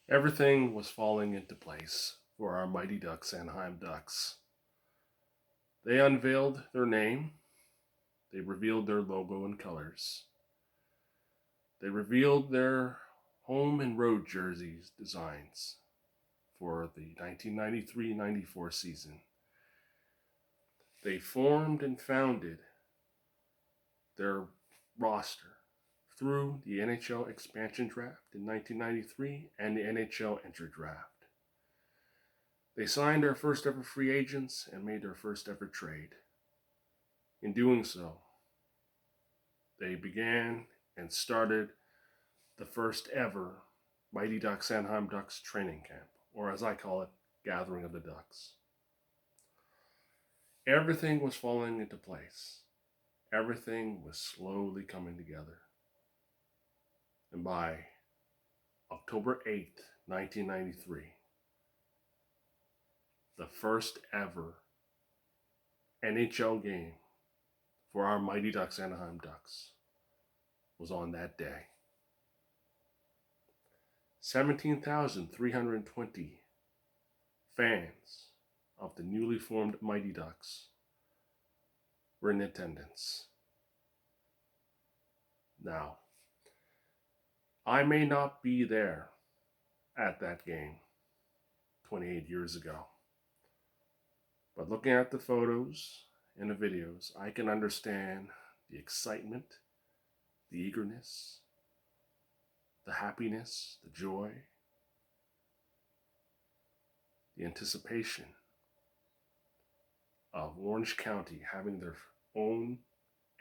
Everything was falling into place for our mighty Ducks, Anaheim Ducks. They unveiled their name, they revealed their logo and colors, they revealed their home and road jerseys designs for the 1993-94 season. They formed and founded their roster through the NHL expansion draft in 1993 and the NHL entry draft. They signed their first ever free agents and made their first ever trade. In doing so, they began and started the first ever Mighty Ducks Anaheim Ducks training camp, or as I call it, Gathering of the Ducks. Everything was falling into place. Everything was slowly coming together. And by October 8th, 1993, the first ever NHL game for our Mighty Ducks Anaheim Ducks was on that day. 17,320 fans of the newly formed Mighty Ducks were in attendance. Now, I may not be there at that game 28 years ago, but looking at the photos and the videos, I can understand the excitement, the eagerness, the happiness, the joy, the anticipation of Orange County having their own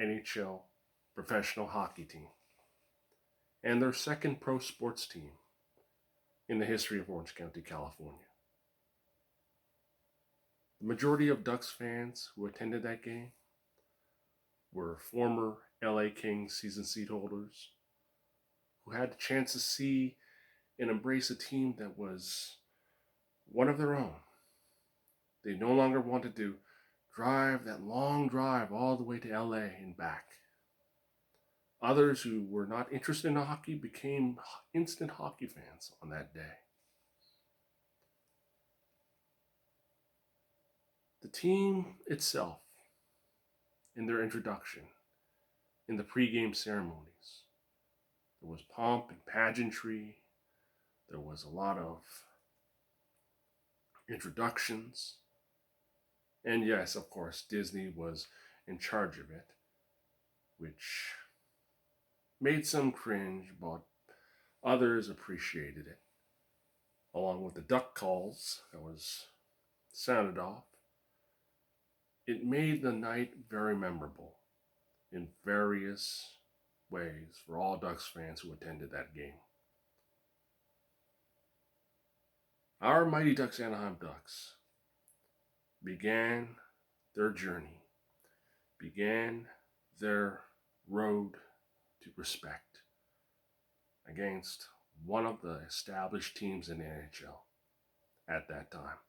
NHL professional hockey team and their second pro sports team in the history of Orange County, California. The majority of Ducks fans who attended that game were former LA Kings season seat holders who had the chance to see and embrace a team that was one of their own. They no longer wanted to drive that long drive all the way to LA and back. Others who were not interested in hockey became instant hockey fans on that day. The team itself, in their introduction, in the pregame ceremonies, there was pomp and pageantry. There was a lot of introductions. And yes, of course, Disney was in charge of it, which made some cringe, but others appreciated it. Along with the duck calls that was sounded off, it made the night very memorable in various ways for all Ducks fans who attended that game. Our Mighty Ducks Anaheim Ducks began their journey, began their road to respect against one of the established teams in the NHL at that time.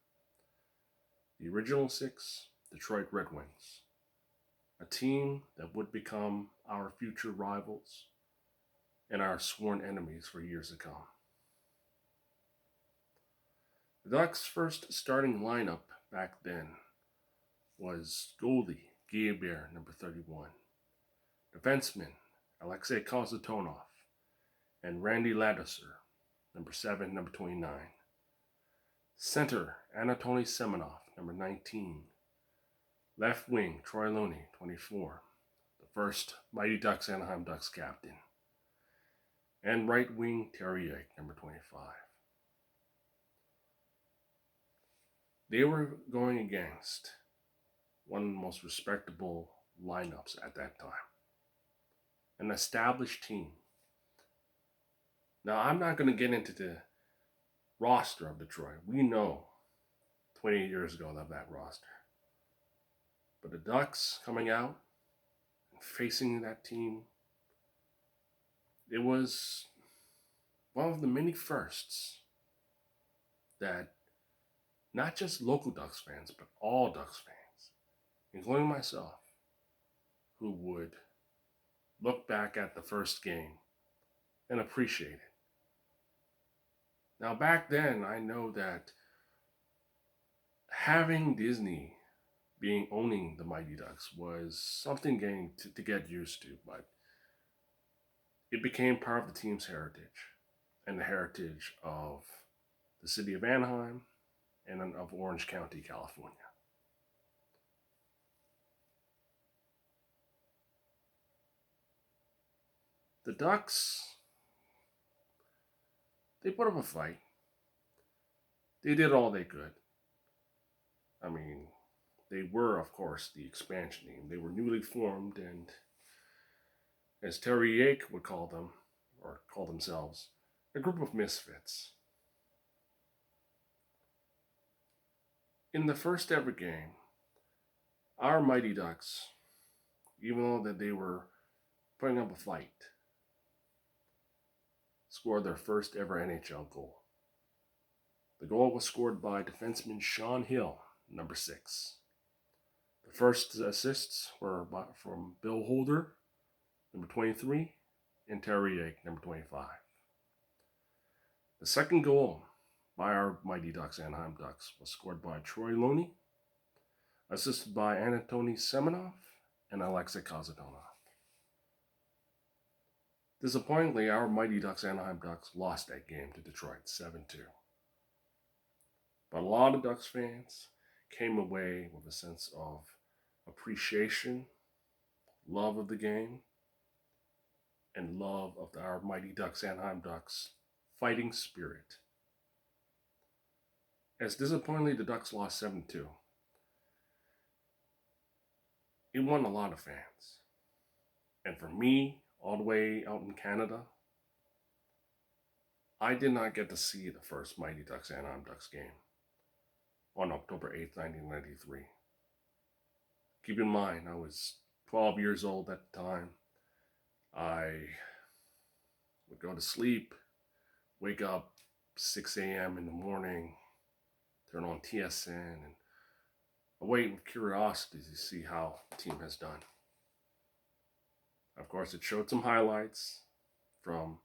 The original six, Detroit Red Wings, a team that would become our future rivals and our sworn enemies for years to come. The Ducks' first starting lineup back then was goalie Guilbert, number 31, defenseman Alexei Kozatonov, and Randy Ladouceur, number 7, number 29. Center Anatoly Semenov, number 19. Left wing Troy Loney, 24, the first Mighty Ducks Anaheim Ducks captain. And right wing Terry Yake, number 25. They were going against one of the most respectable lineups at that time. An established team. Now, I'm not going to get into the roster of Detroit. We know 28 years ago of that roster. But the Ducks coming out and facing that team, it was one of the many firsts that not just local Ducks fans, but all Ducks fans, including myself, who would look back at the first game and appreciate it. Now, back then, I know that having Disney being owning the Mighty Ducks was something getting to get used to, but it became part of the team's heritage and the heritage of the city of Anaheim and of Orange County, California. The Ducks, they put up a fight. They did all they could. I mean, they were, of course, the expansion team. They were newly formed, and as Terry Yake would call them, or call themselves, a group of misfits. In the first ever game, our Mighty Ducks, even though that they were putting up a fight, scored their first ever NHL goal. The goal was scored by defenseman Sean Hill, number 6. The first assists were from Bill Holder, number 23, and Terry Yake, number 25. The second goal by our Mighty Ducks, Anaheim Ducks, was scored by Troy Loney, assisted by Anatoly Semenov and Alexei Kazatonov. Disappointingly, our Mighty Ducks, Anaheim Ducks, lost that game to Detroit 7-2. But a lot of Ducks fans came away with a sense of appreciation, love of the game, and love of our Mighty Ducks, Anaheim Ducks, fighting spirit. As disappointingly the Ducks lost 7-2, it won a lot of fans. And for me, all the way out in Canada, I did not get to see the first Mighty Ducks, Anaheim Ducks game on October 8th, 1993. Keep in mind, I was 12 years old at the time. I would go to sleep, wake up 6 a.m. in the morning, turn on TSN, and await with curiosity to see how the team has done. Of course, it showed some highlights from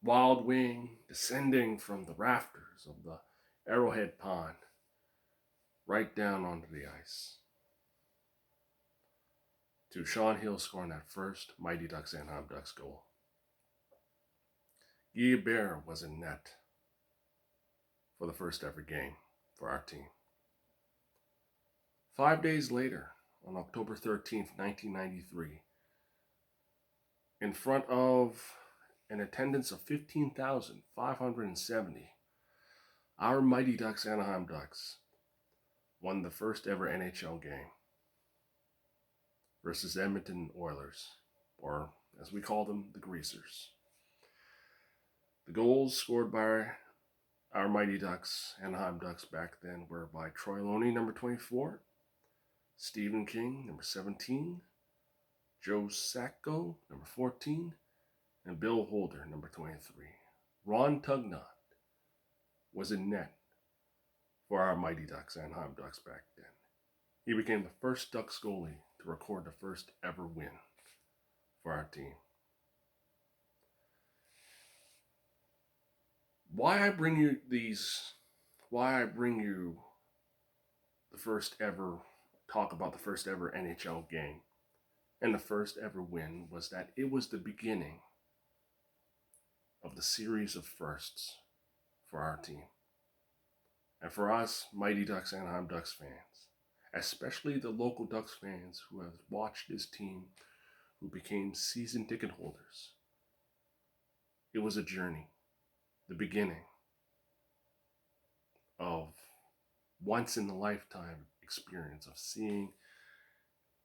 Wild Wing descending from the rafters of the Arrowhead Pond right down onto the ice, to Sean Hill scoring that first Mighty Ducks Anaheim Ducks goal. Guy Hebert was in net for the first ever game for our team. 5 days later, on October 13th, 1993, in front of an attendance of 15,570, our Mighty Ducks Anaheim Ducks won the first ever NHL game versus Edmonton Oilers, or as we call them, the Greasers. The goals scored by our Mighty Ducks, Anaheim Ducks back then, were by Troy Loney, number 24, Stephen King, number 17, Joe Sacco, number 14, and Bill Holder, number 23. Ron Tugnott was in net for our Mighty Ducks, Anaheim Ducks back then. He became the first Ducks goalie to record the first ever win for our team. Why I bring you the first ever, talk about the first ever NHL game and the first ever win, was that it was the beginning of the series of firsts for our team. And for us, Mighty Ducks, Anaheim Ducks fans, especially the local Ducks fans who have watched this team, who became season ticket holders, it was a journey, the beginning of once in a lifetime experience of seeing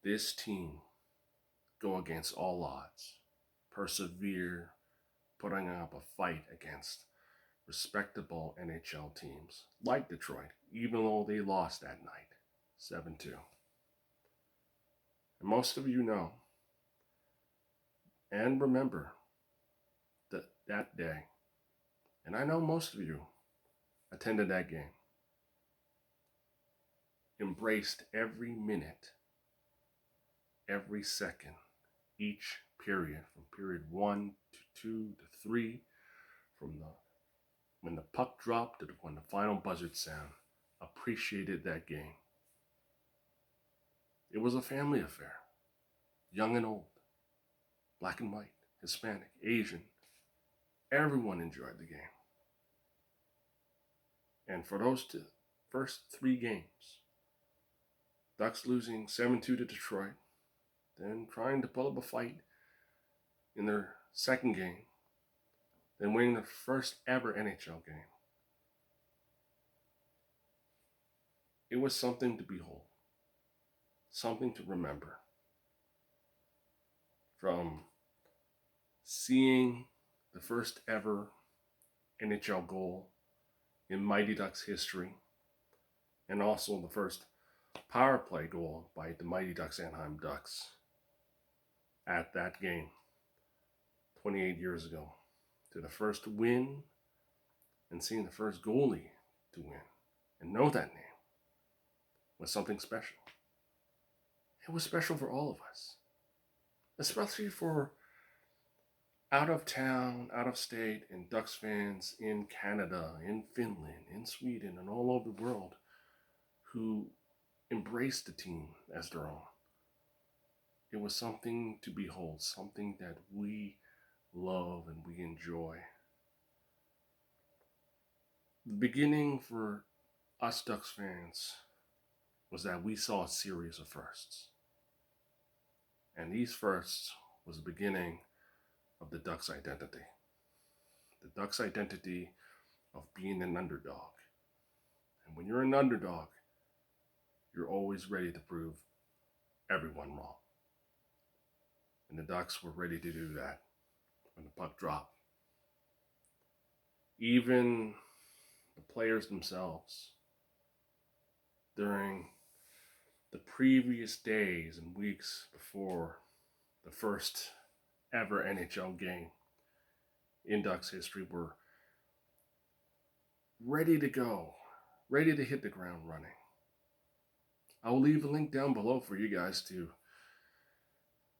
this team go against all odds, persevere, putting up a fight against respectable NHL teams like Detroit, even though they lost that night, 7-2. And most of you know and remember that day, and I know most of you attended that game, embraced every minute, every second, each period, from period 1 to 2 to 3, from the when the puck dropped and when the final buzzer sound, appreciated that game. It was a family affair, young and old, black and white, Hispanic, Asian. Everyone enjoyed the game. And for those first 3 games, Ducks losing 7-2 to Detroit, then trying to pull up a fight in their second game, then winning their first ever NHL game. It was something to behold, something to remember. From seeing the first ever NHL goal in Mighty Ducks history, and also the first power play goal by the Mighty Ducks Anaheim Ducks at that game 28 years ago, to the first win and seeing the first goalie to win and know that name was something special. It was special for all of us, especially for out of town, out of state, and Ducks fans in Canada, in Finland, in Sweden, and all over the world who embraced the team as their own. It was something to behold, something that we love and we enjoy. The beginning for us Ducks fans was that we saw a series of firsts. And these firsts was the beginning of the Ducks identity. The Ducks identity of being an underdog. And when you're an underdog, you're always ready to prove everyone wrong. And the Ducks were ready to do that when the puck dropped. Even the players themselves, during the previous days and weeks before the first ever NHL game in Ducks history, were ready to go, ready to hit the ground running. I will leave a link down below for you guys to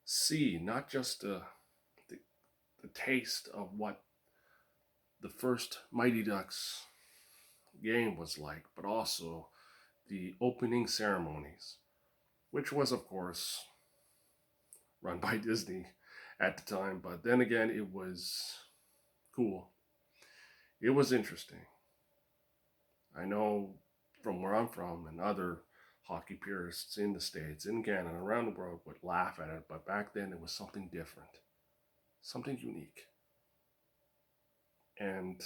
see not just the taste of what the first Mighty Ducks game was like, but also the opening ceremonies, which was, of course, run by Disney at the time. But then again, it was cool. It was interesting. I know from where I'm from and other hockey purists in the States, in Canada, around the world would laugh at it, but back then it was something different, something unique. And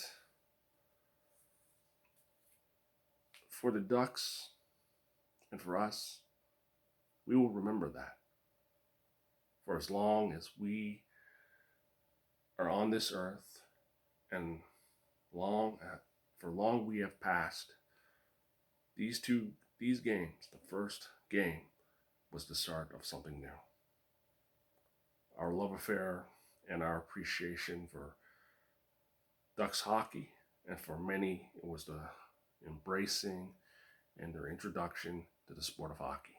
for the Ducks and for us, we will remember that for as long as we are on this earth, and for long we have passed. These games, the first game was the start of something new. Our love affair and our appreciation for Ducks hockey, and for many it was the embracing and their introduction to the sport of hockey.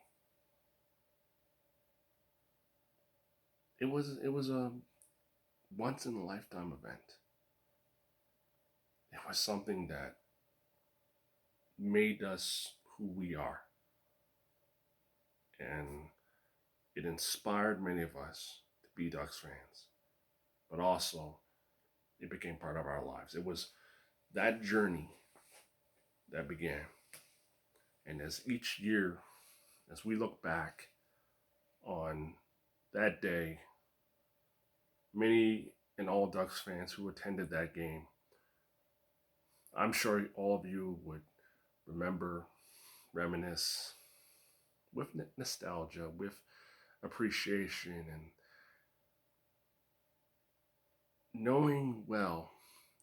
It was a once in a lifetime event. It was something that made us who we are. And it inspired many of us to be Ducks fans. But also, it became part of our lives. It was that journey that began. And as each year, as we look back on that day, many and all Ducks fans who attended that game, I'm sure all of you would remember, reminisce with nostalgia, with appreciation, and knowing well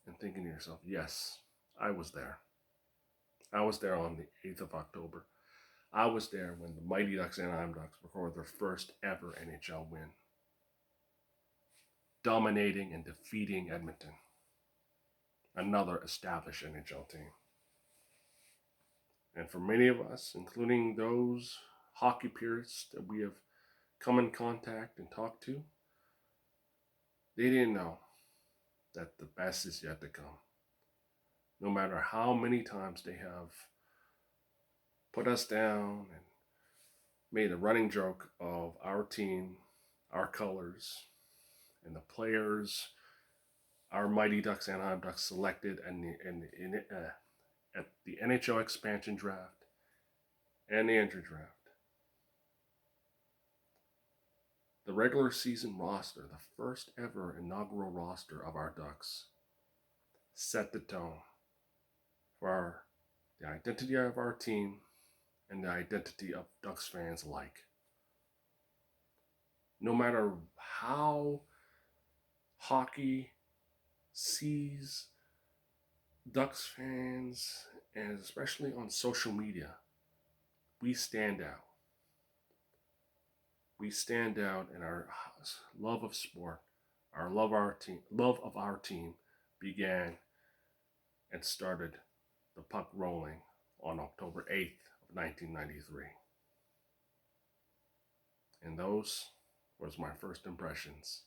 and thinking to yourself, yes, I was there. I was there on the 8th of October. I was there when the Mighty Ducks and Anaheim Ducks recorded their first ever NHL win, dominating and defeating Edmonton, another established NHL team. And for many of us, including those hockey purists that we have come in contact and talked to, they didn't know that the best is yet to come. no matter how many times they have put us down and made a running joke of our team, our colors, and the players our Mighty Ducks, Anaheim Ducks selected at the NHL expansion draft and the entry draft. The regular season roster, the first ever inaugural roster of our Ducks, set the tone for the identity of our team and the identity of Ducks fans alike. No matter how hockey sees Ducks fans, and especially on social media, we stand out. We stand out in our love of sport, our love of our team began and started the puck rolling on October 8th of 1993. And those was my first impressions